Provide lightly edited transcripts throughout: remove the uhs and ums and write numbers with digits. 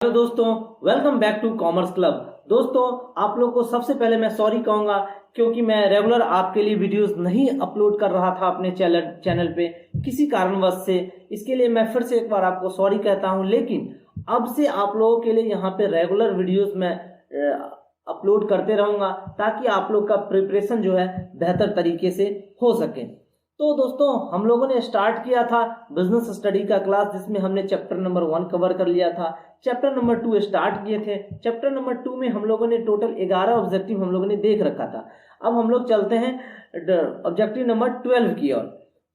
Hello दोस्तों, welcome back to commerce club. दोस्तों, आप लोग को सबसे पहले मैं सॉरी कहूंगा क्योंकि मैं रेगुलर आपके लिए वीडियोस नहीं अपलोड कर रहा था अपने चैनल पे किसी कारणवश से। इसके लिए मैं फिर से एक बार आपको सॉरी कहता हूं, लेकिन अब से आप लोगों के लिए यहाँ पे रेगुलर वीडियोस मैं अपलोड करते रहूंगा ताकि आप लोग का प्रिपरेशन जो है बेहतर तरीके से हो सके। तो दोस्तों, हम लोगों ने स्टार्ट किया था बिजनेस स्टडी का क्लास, जिसमें हमने चैप्टर नंबर 1 कवर कर लिया था। चैप्टर नंबर 2 स्टार्ट किए थे। चैप्टर नंबर 2 में हम लोगों ने टोटल 11 ऑब्जेक्टिव हम लोगों ने देख रखा था। अब हम लोग चलते हैं ऑब्जेक्टिव नंबर 12 की ओर।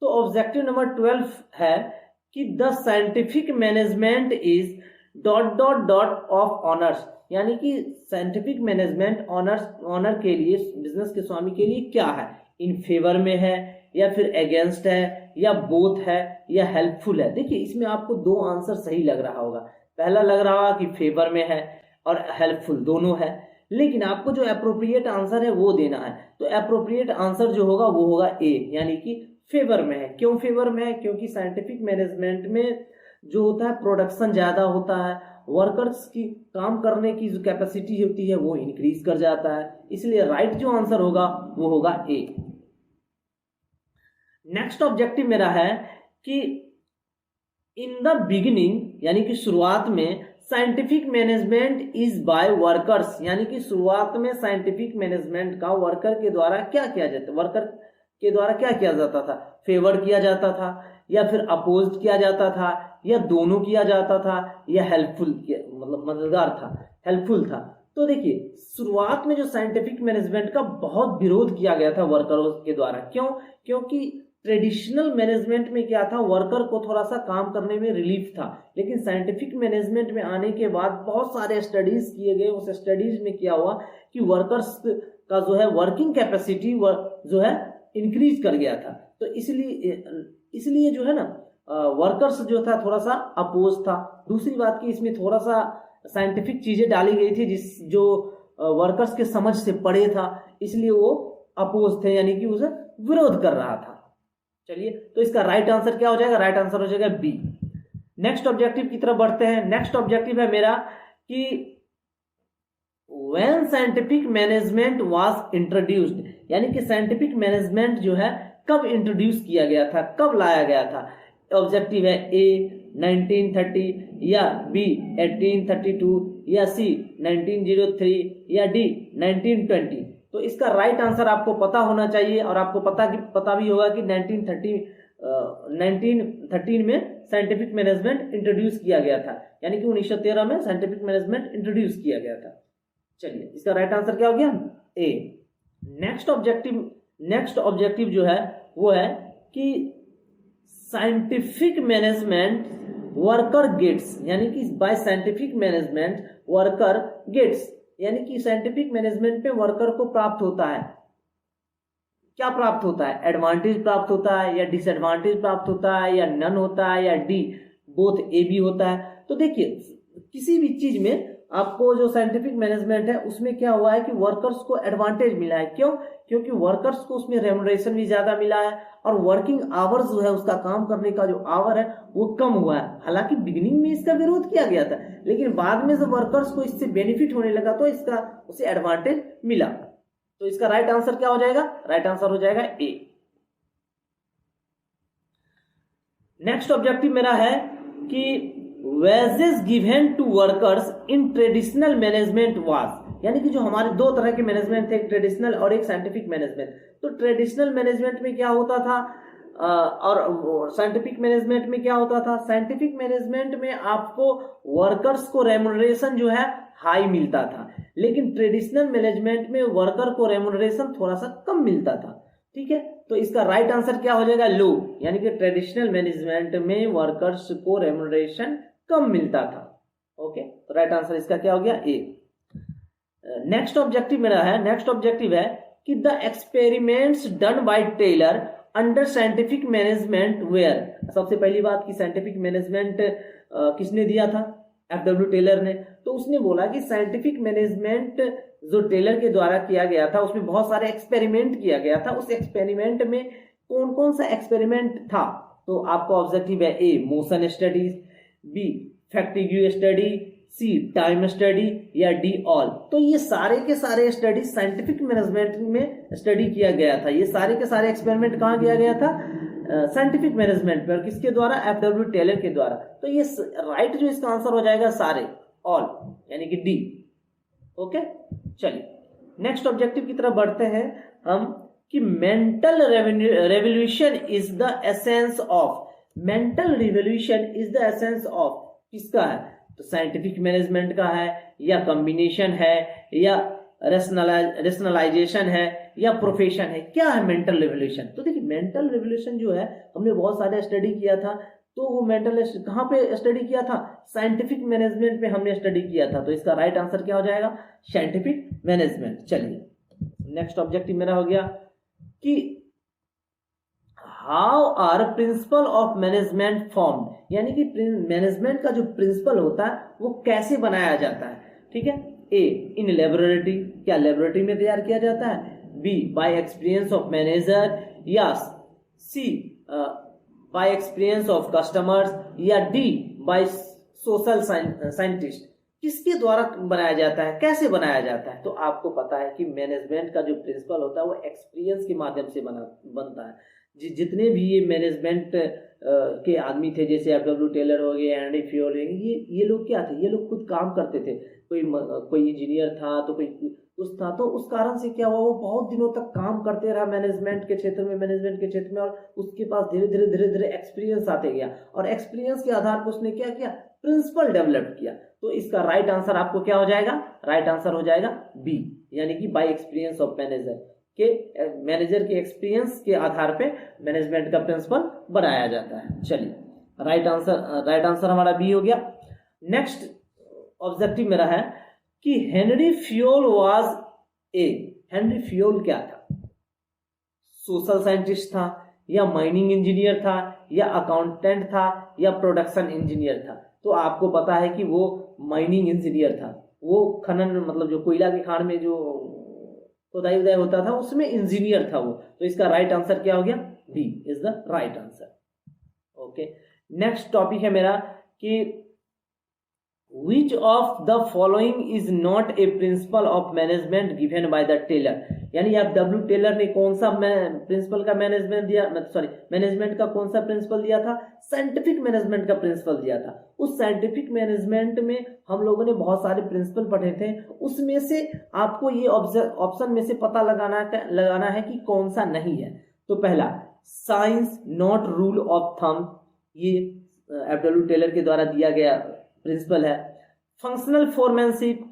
तो ऑब्जेक्टिव नंबर 12 है कि the scientific management is dot dot dot of honours, यानी कि साइंटिफिक मैनेजमेंट ऑनर के लिए, बिजनेस के स्वामी के लिए क्या है, इन फेवर में है या फिर अगेंस्ट है या बोथ है या हेल्पफुल है। देखिए, इसमें आपको दो आंसर सही लग रहा होगा। पहला लग रहा होगा कि फेवर में है और हेल्पफुल दोनों है, लेकिन आपको जो अप्रोप्रिएट आंसर है वो देना है। तो अप्रोप्रिएट आंसर जो होगा वो होगा ए, यानी कि फेवर में है। क्यों फेवर में है? क्योंकि साइंटिफिक मैनेजमेंट में जो होता है प्रोडक्शन ज्यादा होता है, वर्कर्स की काम करने की जो कैपेसिटी होती है वो इंक्रीज कर जाता है, इसलिए राइट जो आंसर होगा वो होगा ए। नेक्स्ट ऑब्जेक्टिव मेरा है कि इन द बिगिनिंग, यानी कि शुरुआत में, scientific management is by workers, यानी कि शुरुआत में साइंटिफिक मैनेजमेंट का वर्कर के द्वारा क्या किया जाता, वर्कर के द्वारा क्या किया जाता था? फेवर किया जाता था या फिर अपोज किया जाता था या दोनों किया जाता था या हेल्पफुल, मतलब मददगार था, हेल्पफुल था। तो देखिए, शुरुआत में जो साइंटिफिक मैनेजमेंट का बहुत विरोध किया गया था वर्करों के द्वारा। क्यों? क्योंकि ट्रेडिशनल मैनेजमेंट में क्या था, वर्कर को थोड़ा सा काम करने में रिलीफ था, लेकिन साइंटिफिक मैनेजमेंट में आने के बाद बहुत सारे स्टडीज किए गए। उस स्टडीज में क्या हुआ कि वर्कर्स का जो है वर्किंग कैपेसिटी जो है इंक्रीज कर गया था। तो इसलिए जो है ना, वर्कर्स जो था थोड़ा सा अपोज था। दूसरी बात की, इसमें थोड़ा सा साइंटिफिक चीजें डाली गई थी जो वर्कर्स के समझ से परे था, इसलिए वो अपोज थे, यानी कि उसे विरोध कर रहा था। चलिए, तो इसका राइट आंसर क्या हो जाएगा? राइट आंसर हो जाएगा बी। नेक्स्ट ऑब्जेक्टिव की तरफ बढ़ते हैं। नेक्स्ट ऑब्जेक्टिव है मेरा कि when scientific management was introduced, यानी कि साइंटिफिक मैनेजमेंट जो है कब इंट्रोड्यूस किया गया था, कब लाया गया था। ऑब्जेक्टिव है ए 1930 या बी 1832 या सी 1903 या डी 1920। तो इसका राइट आंसर आपको पता होना चाहिए, और आपको पता भी होगा कि 1913 में साइंटिफिक मैनेजमेंट इंट्रोड्यूस किया गया था, यानी कि 1913 में साइंटिफिक मैनेजमेंट इंट्रोड्यूस किया गया था। चलिए, इसका राइट आंसर क्या हो गया? ए। नेक्स्ट ऑब्जेक्टिव जो है वो है कि साइंटिफिक मैनेजमेंट वर्कर गेट्स, यानी कि by scientific management worker gets, यानी कि साइंटिफिक मैनेजमेंट पे वर्कर को प्राप्त होता है, क्या प्राप्त होता है? एडवांटेज प्राप्त होता है या डिसएडवांटेज प्राप्त होता है या नन होता है या डी बोथ ए भी होता है। तो देखिए, किसी भी चीज में आपको जो साइंटिफिक मैनेजमेंट है उसमें क्या हुआ है कि वर्कर्स को एडवांटेज मिला है। क्यों? क्योंकि वर्कर्स को उसमें रेम्युनरेशन भी ज्यादा मिला है और वर्किंग आवर्स जो है, उसका काम करने का जो आवर है वो कम हुआ है। हालांकि बिगिनिंग में इसका विरोध किया गया था, लेकिन बाद में जब वर्कर्स को इससे बेनिफिट होने लगा तो इसका उसे एडवांटेज मिला। तो इसका राइट आंसर क्या हो जाएगा? राइट आंसर हो जाएगा ए। नेक्स्ट ऑब्जेक्टिव मेरा है कि wages given to workers in traditional management was, यानी कि जो हमारे दो तरह के मैनेजमेंट थे, एक ट्रेडिशनल और एक साइंटिफिक मैनेजमेंट। तो ट्रेडिशनल मैनेजमेंट में क्या होता था और साइंटिफिक मैनेजमेंट में क्या होता था? साइंटिफिक मैनेजमेंट में आपको वर्कर्स को रेम्युनरेशन जो है हाई मिलता था, लेकिन ट्रेडिशनल मैनेजमेंट में वर्कर को रेम्युनरेशन थोड़ा सा कम मिलता था। ठीक है, तो इसका राइट आंसर क्या हो जाएगा? लो, यानी कि ट्रेडिशनल मैनेजमेंट में वर्कर्स को रेम्युनरेशन कम मिलता था। ओके, तो राइट आंसर इसका क्या हो गया? ए। नेक्स्ट ऑब्जेक्टिव मेरा है, नेक्स्ट ऑब्जेक्टिव है कि the experiments done by Taylor under scientific management were. सबसे पहली बात कि साइंटिफिक मैनेजमेंट किसने दिया था? FW टेलर ने। तो उसने बोला कि साइंटिफिक मैनेजमेंट जो टेलर के द्वारा किया गया था उसमें बहुत सारे एक्सपेरिमेंट किया गया था। उस एक्सपेरिमेंट में कौन कौन सा एक्सपेरिमेंट था? तो आपका ऑब्जेक्टिव है ए मोशन स्टडीज, बी फैक्टिग्यू स्टडी, सी टाइम स्टडी, या डी ऑल। तो ये सारे के सारे स्टडी साइंटिफिक मैनेजमेंट में स्टडी किया गया था। ये सारे के सारे एक्सपेरिमेंट कहाँ किया गया था? साइंटिफिक मैनेजमेंट पर। किसके द्वारा? एफडब्ल्यू टेलर के द्वारा। तो ये राइट जो इसका आंसर हो जाएगा सारे, ऑल, यानी कि डी। ओके, चलिए नेक्स्ट ऑब्जेक्टिव की तरफ बढ़ते हैं हम कि mental revolution is the essence of. Mental revolution is the essence of किसका है? तो साइंटिफिक मैनेजमेंट का है, या कॉम्बिनेशन है, या रेशनलाइजेशन है, या प्रोफेशन है। क्या है मेंटल रिवोल्यूशन? तो देखिए मेंटल रिवोल्यूशन जो है हमने बहुत सारे स्टडी किया था। तो वो मेंटल कहाँ पे स्टडी किया था? साइंटिफिक मैनेजमेंट पे हमने स्टडी किया था। तो इसका राइट आंसर क्या हो जाएगा? Scientific management. चलिए नेक्स्ट ऑब्जेक्टिव मेरा हो गया कि how are principle of management form, यानी कि मैनेजमेंट का जो प्रिंसिपल होता है वो कैसे बनाया जाता है। ठीक है, ए इन लेबोरेटरी, क्या लेबोरेटरी में तैयार किया जाता है? B by experience of manager, या C by experience of customers, या डी बाय सोशल साइंटिस्ट। किसके द्वारा बनाया जाता है, कैसे बनाया जाता है? तो आपको पता है कि मैनेजमेंट का जो प्रिंसिपल होता है वो एक्सपीरियंस के माध्यम से बनता है। जितने भी ये मैनेजमेंट के आदमी थे, जैसे एफडब्ल्यू टेलर हो गए, हेनरी फ्योल हो गए, ये लोग क्या थे? ये लोग खुद काम करते थे। कोई इंजीनियर था, तो कोई कुछ था। तो उस कारण से क्या हुआ, वो बहुत दिनों तक काम करते रहा मैनेजमेंट के क्षेत्र में, और उसके पास धीरे धीरे एक्सपीरियंस आते गया, और एक्सपीरियंस के आधार पर उसने क्या किया? प्रिंसिपल डेवलप किया। तो इसका राइट आंसर आपको क्या हो जाएगा? राइट आंसर हो जाएगा बी, यानी कि बाय एक्सपीरियंस ऑफ मैनेजर के एक्सपीरियंस के आधार पे मैनेजमेंट का प्रिंसिपल बनाया जाता है। चलिए राइट आंसर हमारा बी हो गया। नेक्स्ट ऑब्जेक्टिव मेरा है कि हेनरी फ्योल हेनरी फ्योल क्या था? सोशल साइंटिस्ट था, या माइनिंग इंजीनियर था, या अकाउंटेंट था, या प्रोडक्शन इंजीनियर था? तो आपको पता है कि वो माइनिंग इंजीनियर था। वो खनन, मतलब जो कोयला की खान में जो खुदाई उदाई होता था उसमें इंजीनियर था वो। तो इसका राइट आंसर क्या हो गया? B is the right answer. Okay, next topic है मेरा कि which of the following is not a principle of management given by the Taylor. यानी एफडब्ल्यू टेलर ने कौन सा प्रिंसिपल का मैनेजमेंट का कौन सा प्रिंसिपल दिया था? साइंटिफिक मैनेजमेंट का प्रिंसिपल दिया था। उस साइंटिफिक मैनेजमेंट में हम लोगों ने बहुत सारे प्रिंसिपल पढ़े थे। उसमें से आपको ये ऑप्शन में से पता लगाना है कि कौन सा नहीं है। तो पहला, science not rule of thumb, ये एफडब्ल्यू टेलर के द्वारा दिया गया प्रिंसिपल है। Functional foremanship,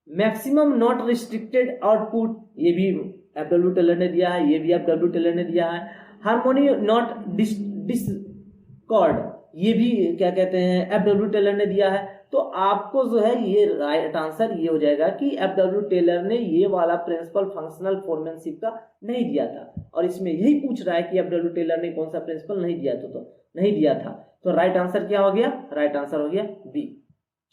maximum not restricted output, ये भी एफडब्ल्यू टेलर ने दिया है, ये भी एफडब्ल्यू टेलर ने दिया है। हार्मोनी नॉट डिस्कॉर्ड, ये भी क्या कहते हैं, एफडब्ल्यू टेलर ने दिया है। तो आपको जो है ये राइट आंसर ये हो जाएगा कि एफडब्ल्यू टेलर ने ये वाला प्रिंसिपल फंक्शनल फोरमैनशिप का नहीं दिया था। और इसमें यही पूछ रहा है कि एफडब्ल्यू टेलर ने कौन सा प्रिंसिपल नहीं दिया था। तो राइट आंसर क्या हो गया? राइट आंसर हो गया बी।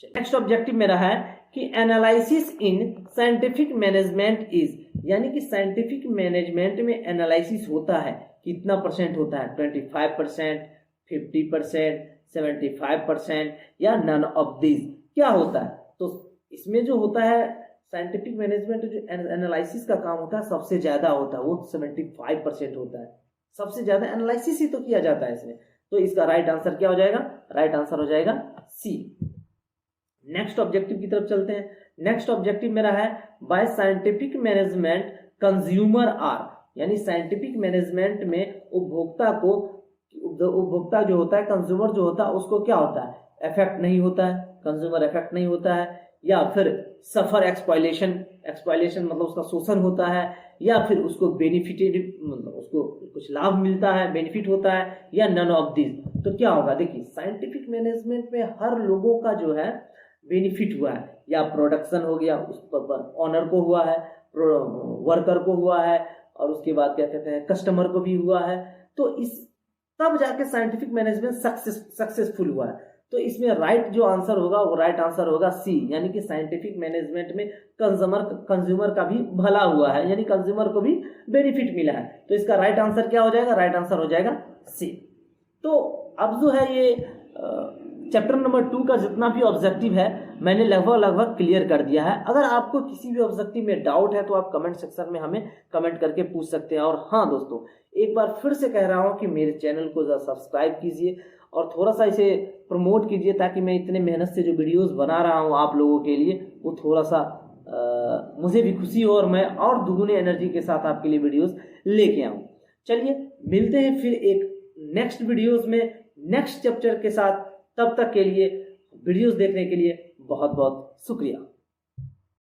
नेक्स्ट ऑब्जेक्टिव मेरा है कि analysis in scientific management is, यानी कि साइंटिफिक मैनेजमेंट में एनालिसिस होता है कितना परसेंट होता है? 25%, 50%, 75%, या नन ऑफ दिस। क्या होता है? तो इसमें जो होता है साइंटिफिक मैनेजमेंट जो एनालिसिस का काम होता है सबसे ज्यादा होता है, वो 75% होता है। सबसे ज्यादा एनालिसिस ही तो किया जाता है इसमें। तो इसका राइट आंसर क्या हो जाएगा? राइट आंसर हो जाएगा सी। नेक्स्ट ऑब्जेक्टिव की तरफ चलते हैं। नेक्स्ट ऑब्जेक्टिव मेरा है by scientific management consumer are, यानी साइंटिफिक मैनेजमेंट में उपभोक्ता जो होता है, कंज्यूमर जो होता है, उसको क्या होता है? इफेक्ट नहीं होता है, कंज्यूमर इफेक्ट नहीं होता है, या फिर सफर एक्सप्लॉयटेशन मतलब उसका शोषण होता है, या फिर उसको बेनिफिटेड मतलब उसको कुछ लाभ मिलता है, बेनिफिट होता है, या नन ऑफ दिस। तो क्या होगा? देखिए साइंटिफिक मैनेजमेंट में हर लोगों का जो है बेनिफिट हुआ है, या प्रोडक्शन हो गया, उस पर ऑनर को हुआ है, वर्कर को हुआ है, और उसके बाद क्या कहते हैं कस्टमर को भी हुआ है। तो इस तब जाके साइंटिफिक मैनेजमेंट सक्सेसफुल हुआ है। तो इसमें राइट जो आंसर होगा वो राइट आंसर होगा सी, यानी कि साइंटिफिक मैनेजमेंट में कंज्यूमर का भी भला हुआ है, यानी कंज्यूमर को भी बेनिफिट मिला है। तो इसका राइट आंसर क्या हो जाएगा? राइट आंसर हो जाएगा सी। तो अब जो है ये चैप्टर नंबर 2 का जितना भी ऑब्जेक्टिव है मैंने लगभग क्लियर कर दिया है। अगर आपको किसी भी ऑब्जेक्टिव में डाउट है तो आप कमेंट सेक्शन में हमें कमेंट करके पूछ सकते हैं। और हाँ दोस्तों, एक बार फिर से कह रहा हूँ कि मेरे चैनल को सब्सक्राइब कीजिए और थोड़ा सा इसे प्रमोट कीजिए, ताकि मैं इतने मेहनत से जो वीडियोस बना रहा हूँ आप लोगों के लिए वो थोड़ा सा मुझे भी खुशी हो और मैं और दुगुने एनर्जी के साथ आपके लिए वीडियोस लेके आऊँ। चलिए मिलते हैं फिर एक नेक्स्ट वीडियोस में नेक्स्ट चैप्टर के साथ। तब तक के लिए वीडियोस देखने के लिए बहुत बहुत शुक्रिया।